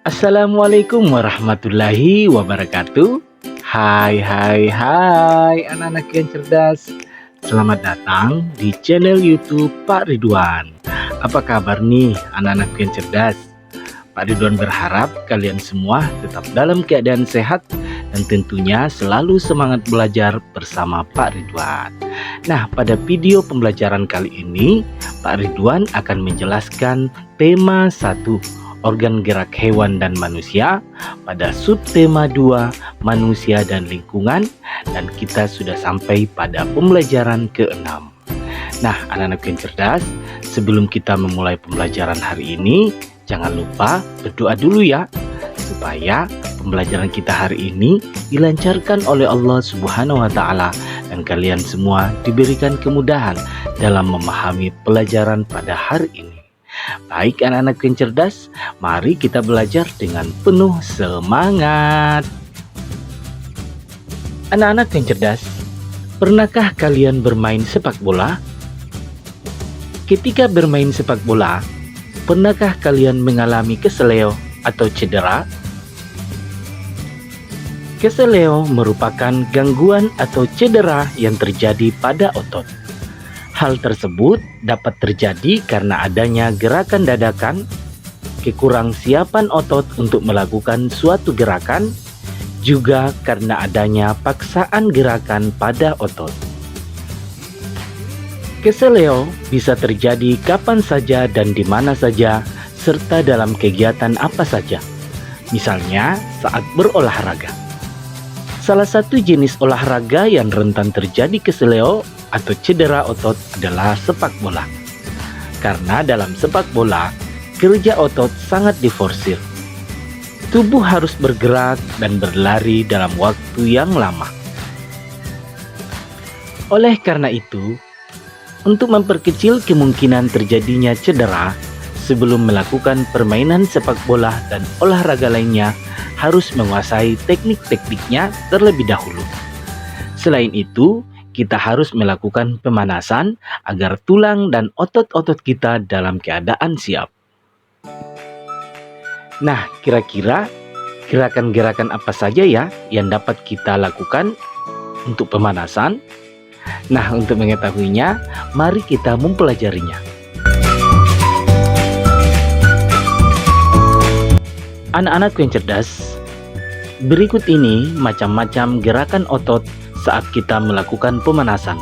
Assalamualaikum warahmatullahi wabarakatuh. Hai anak-anak yang cerdas. Selamat datang di channel YouTube Pak Ridwan. Apa kabar nih anak-anak yang cerdas? Pak Ridwan berharap kalian semua tetap dalam keadaan sehat dan tentunya selalu semangat belajar bersama Pak Ridwan. Nah, pada video pembelajaran kali ini Pak Ridwan akan menjelaskan tema 1, organ gerak hewan dan manusia, pada subtema 2, manusia dan lingkungan, dan kita sudah sampai pada pembelajaran ke-6. Nah, anak-anak yang cerdas, sebelum kita memulai pembelajaran hari ini, jangan lupa berdoa dulu ya, supaya pembelajaran kita hari ini dilancarkan oleh Allah Subhanahu wa Ta'ala, dan kalian semua diberikan kemudahan dalam memahami pelajaran pada hari ini. Baik anak-anak yang cerdas, mari kita belajar dengan penuh semangat. Anak-anak yang cerdas, pernahkah kalian bermain sepak bola? Ketika bermain sepak bola, pernahkah kalian mengalami keseleo atau cedera? Keseleo merupakan gangguan atau cedera yang terjadi pada otot. Hal tersebut dapat terjadi karena adanya gerakan dadakan, kekurangsiapan otot untuk melakukan suatu gerakan, juga karena adanya paksaan gerakan pada otot. Keseleo bisa terjadi kapan saja dan di mana saja, serta dalam kegiatan apa saja. Misalnya saat berolahraga. Salah satu jenis olahraga yang rentan terjadi keseleo atau cedera otot adalah sepak bola. Karena dalam sepak bola, kerja otot sangat diforsir. Tubuh harus bergerak dan berlari dalam waktu yang lama. Oleh karena itu, untuk memperkecil kemungkinan terjadinya cedera, sebelum melakukan permainan sepak bola dan olahraga lainnya, harus menguasai teknik-tekniknya terlebih dahulu. Selain itu, kita harus melakukan pemanasan agar tulang dan otot-otot kita dalam keadaan siap. Nah, kira-kira gerakan-gerakan apa saja ya yang dapat kita lakukan untuk pemanasan? Nah, untuk mengetahuinya, mari kita mempelajarinya. Anak-anak yang cerdas, berikut ini macam-macam gerakan otot saat kita melakukan pemanasan.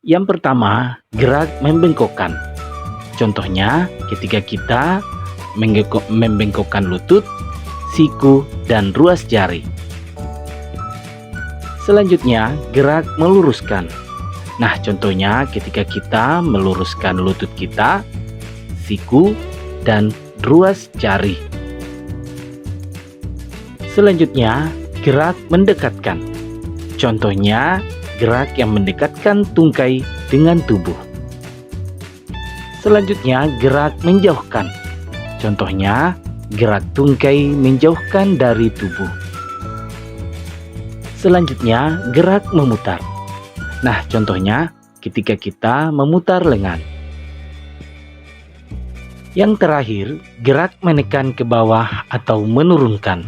Yang pertama, gerak membengkokkan. Contohnya, ketika kita membengkokkan lutut, siku, dan ruas jari. Selanjutnya, gerak meluruskan. Nah, contohnya ketika kita meluruskan lutut kita, siku, dan ruas jari. Selanjutnya, gerak mendekatkan. Contohnya, gerak yang mendekatkan tungkai dengan tubuh. Selanjutnya, gerak menjauhkan. Contohnya, gerak tungkai menjauhkan dari tubuh. Selanjutnya, gerak memutar. Nah, contohnya ketika kita memutar lengan. Yang terakhir, gerak menekan ke bawah atau menurunkan.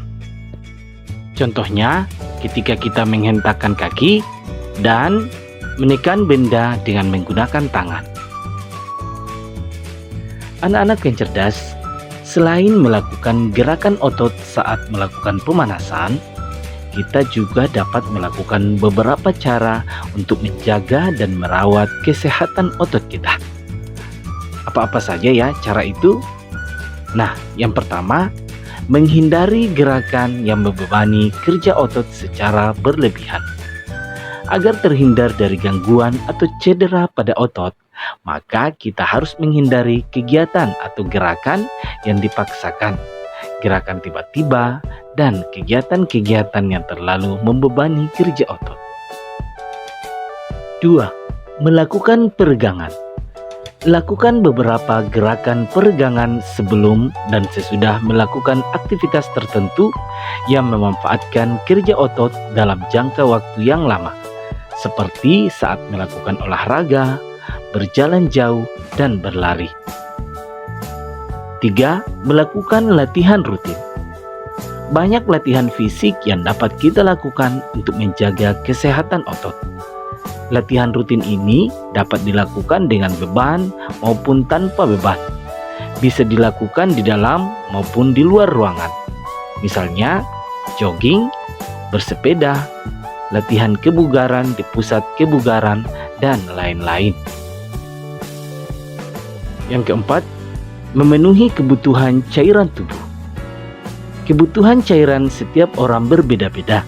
Contohnya, ketika kita menghentakkan kaki dan menekan benda dengan menggunakan tangan. Anak-anak yang cerdas, selain melakukan gerakan otot saat melakukan pemanasan, kita juga dapat melakukan beberapa cara untuk menjaga dan merawat kesehatan otot kita. Apa-apa saja ya cara itu? Nah, yang pertama, menghindari gerakan yang membebani kerja otot secara berlebihan. Agar terhindar dari gangguan atau cedera pada otot, maka kita harus menghindari kegiatan atau gerakan yang dipaksakan, gerakan tiba-tiba, dan kegiatan-kegiatan yang terlalu membebani kerja otot. 2. Melakukan peregangan. Lakukan beberapa gerakan peregangan sebelum dan sesudah melakukan aktivitas tertentu yang memanfaatkan kerja otot dalam jangka waktu yang lama, seperti saat melakukan olahraga, berjalan jauh, dan berlari. 3. Melakukan latihan rutin. Banyak latihan fisik yang dapat kita lakukan untuk menjaga kesehatan otot. Latihan rutin ini dapat dilakukan dengan beban maupun tanpa beban. Bisa dilakukan di dalam maupun di luar ruangan. Misalnya, jogging, bersepeda, latihan kebugaran di pusat kebugaran, dan lain-lain. Yang keempat, memenuhi kebutuhan cairan tubuh. Kebutuhan cairan setiap orang berbeda-beda.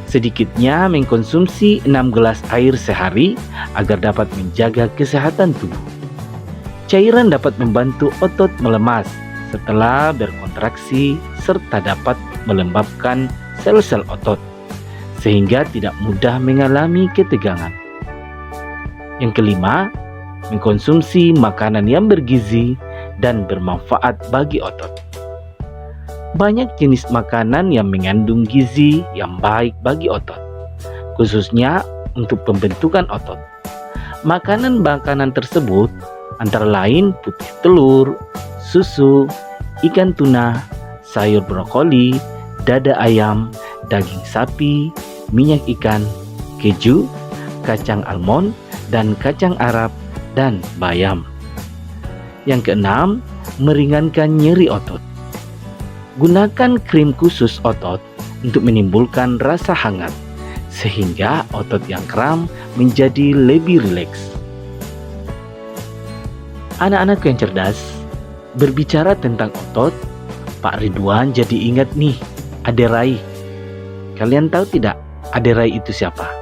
Sedikitnya mengkonsumsi 6 gelas air sehari agar dapat menjaga kesehatan tubuh. Cairan dapat membantu otot melemas setelah berkontraksi serta dapat melembabkan sel-sel otot sehingga tidak mudah mengalami ketegangan. Yang kelima, mengkonsumsi makanan yang bergizi dan bermanfaat bagi otot. Banyak jenis makanan yang mengandung gizi yang baik bagi otot, khususnya untuk pembentukan otot. Makanan-makanan tersebut antara lain putih telur, susu, ikan tuna, sayur brokoli, dada ayam, daging sapi, minyak ikan, keju, kacang almond, dan kacang Arab, dan bayam. Yang keenam, meringankan nyeri otot. Gunakan krim khusus otot untuk menimbulkan rasa hangat, sehingga otot yang kram menjadi lebih rileks. Anak-anakku yang cerdas, berbicara tentang otot, Pak Ridwan jadi ingat nih, Ade Rai. Kalian tahu tidak, Ade Rai itu siapa?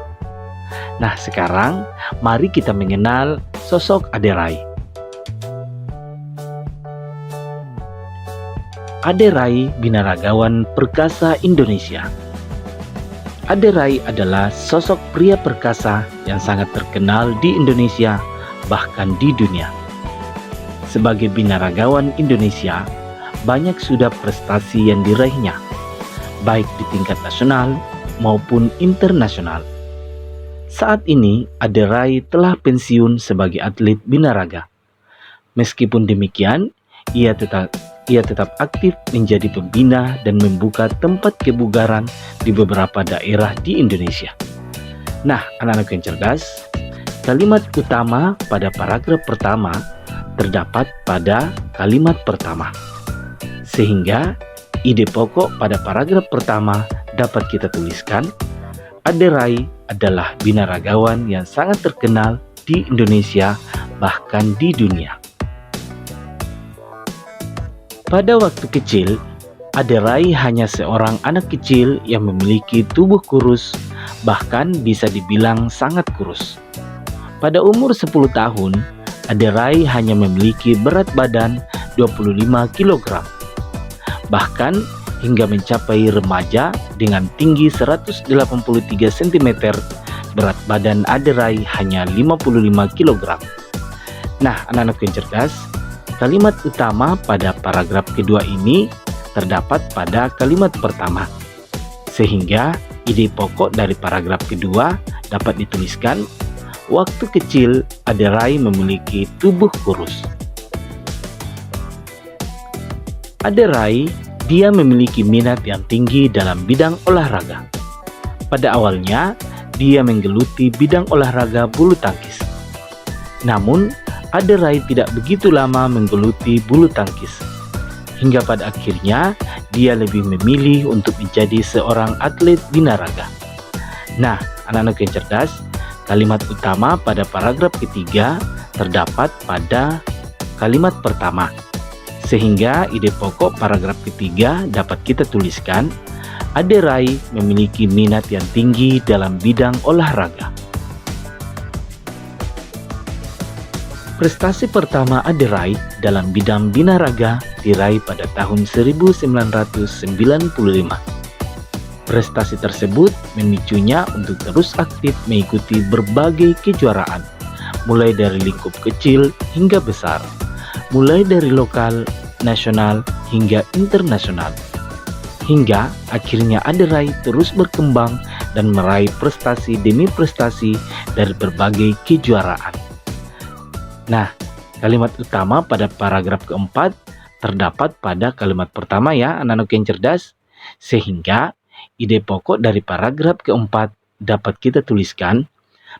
Nah, sekarang mari kita mengenal sosok Ade Rai. Ade Rai binaragawan perkasa Indonesia. Ade Rai adalah sosok pria perkasa yang sangat terkenal di Indonesia, bahkan di dunia. Sebagai binaragawan Indonesia, banyak sudah prestasi yang diraihnya, baik di tingkat nasional maupun internasional. Saat ini, Ade Rai telah pensiun sebagai atlet binaraga. Meskipun demikian, ia tetap aktif menjadi pembina dan membuka tempat kebugaran di beberapa daerah di Indonesia. Nah, anak-anak yang cerdas, kalimat utama pada paragraf pertama terdapat pada kalimat pertama. Sehingga ide pokok pada paragraf pertama dapat kita tuliskan, Ade Rai adalah binaragawan yang sangat terkenal di Indonesia, bahkan di dunia. Pada waktu kecil, Ade Rai hanya seorang anak kecil yang memiliki tubuh kurus, bahkan bisa dibilang sangat kurus. Pada umur 10 tahun, Ade Rai hanya memiliki berat badan 25 kg. Bahkan hingga mencapai remaja dengan tinggi 183 cm, berat badan Ade Rai hanya 55 kg. Nah, anak-anak yang cerdas, kalimat utama pada paragraf kedua ini terdapat pada kalimat pertama. Sehingga ide pokok dari paragraf kedua dapat dituliskan, waktu kecil Ade Rai memiliki tubuh kurus. Ade Rai, dia memiliki minat yang tinggi dalam bidang olahraga. Pada awalnya, dia menggeluti bidang olahraga bulu tangkis. Namun, Ade Rai tidak begitu lama menggeluti bulu tangkis. Hingga pada akhirnya, dia lebih memilih untuk menjadi seorang atlet binaraga. Nah, anak-anak yang cerdas, kalimat utama pada paragraf ketiga terdapat pada kalimat pertama. Sehingga ide pokok paragraf ketiga dapat kita tuliskan, Ade Rai memiliki minat yang tinggi dalam bidang olahraga. Prestasi pertama Ade Rai dalam bidang binaraga diraih pada tahun 1995. Prestasi tersebut memicunya untuk terus aktif mengikuti berbagai kejuaraan, mulai dari lingkup kecil hingga besar, mulai dari lokal, nasional, hingga internasional. Hingga akhirnya Aderai terus berkembang dan meraih prestasi demi prestasi dari berbagai kejuaraan. Nah, kalimat utama pada paragraf keempat terdapat pada kalimat pertama ya anak-anak yang cerdas, sehingga ide pokok dari paragraf keempat dapat kita tuliskan,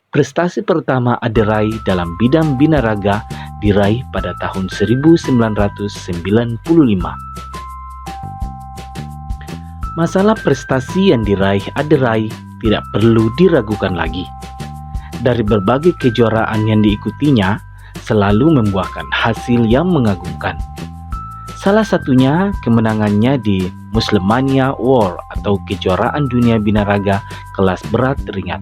prestasi pertama Aderai dalam bidang binaraga diraih pada tahun 1995. Masalah prestasi yang diraih Aderai tidak perlu diragukan lagi. Dari berbagai kejuaraan yang diikutinya, selalu membuahkan hasil yang mengagumkan. Salah satunya kemenangannya di Muslemania World atau kejuaraan dunia binaraga kelas berat ringan.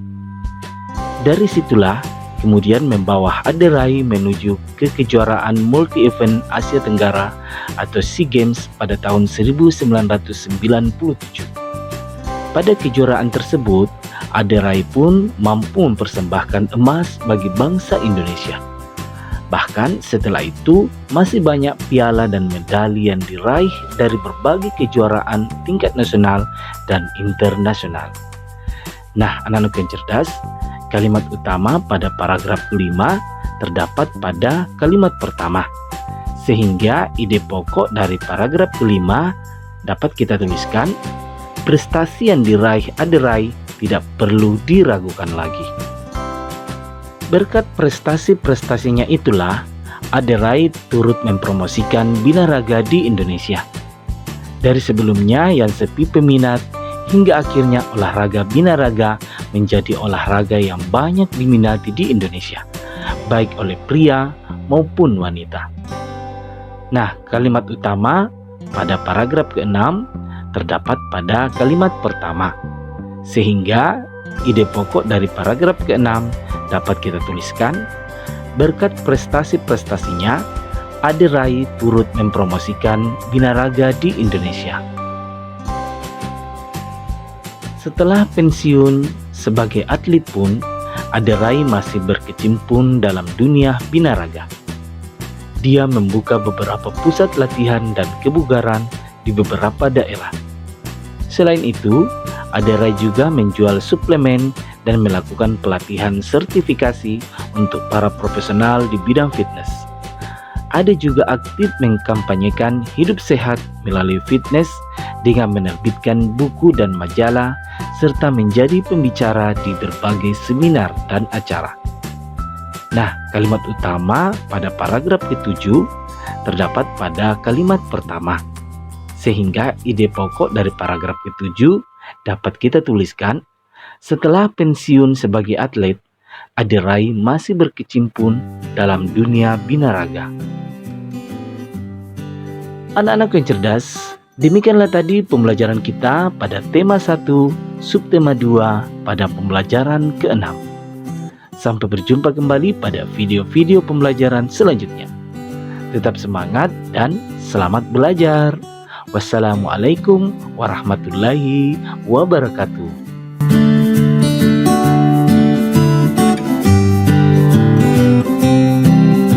Dari situlah kemudian membawa Aderai menuju ke kejuaraan multi-event Asia Tenggara atau SEA Games pada tahun 1997. Pada kejuaraan tersebut, Aderai pun mampu mempersembahkan emas bagi bangsa Indonesia. Bahkan setelah itu masih banyak piala dan medali yang diraih dari berbagai kejuaraan tingkat nasional dan internasional. Nah, anak-anak yang cerdas, kalimat utama pada paragraf kelima terdapat pada kalimat pertama. Sehingga ide pokok dari paragraf kelima dapat kita tuliskan, prestasi yang diraih Aderai tidak perlu diragukan lagi. Berkat prestasi-prestasinya itulah, Aderai turut mempromosikan binaraga di Indonesia. Dari sebelumnya yang sepi peminat, hingga akhirnya olahraga binaraga menjadi olahraga yang banyak diminati di Indonesia, baik oleh pria maupun wanita. Nah, kalimat utama pada paragraf ke-6 terdapat pada kalimat pertama. Sehingga ide pokok dari paragraf ke-6 dapat kita tuliskan, berkat prestasi-prestasinya, Aderai turut mempromosikan binaraga di Indonesia. Setelah pensiun sebagai atlet pun, Aderai masih berkecimpung dalam dunia binaraga. Dia membuka beberapa pusat latihan dan kebugaran di beberapa daerah. Selain itu, Aderai juga menjual suplemen dan melakukan pelatihan sertifikasi untuk para profesional di bidang fitness. Ada juga aktif mengkampanyekan hidup sehat melalui fitness dengan menerbitkan buku dan majalah serta menjadi pembicara di berbagai seminar dan acara. Nah, kalimat utama pada paragraf ke-7 terdapat pada kalimat pertama. Sehingga ide pokok dari paragraf ke-7 dapat kita tuliskan, setelah pensiun sebagai atlet, Aderai masih berkecimpung dalam dunia binaraga. Anak-anak yang cerdas, demikianlah tadi pembelajaran kita pada tema 1, subtema 2 pada pembelajaran ke-6. Sampai berjumpa kembali pada video-video pembelajaran selanjutnya. Tetap semangat dan selamat belajar. Wassalamualaikum warahmatullahi wabarakatuh.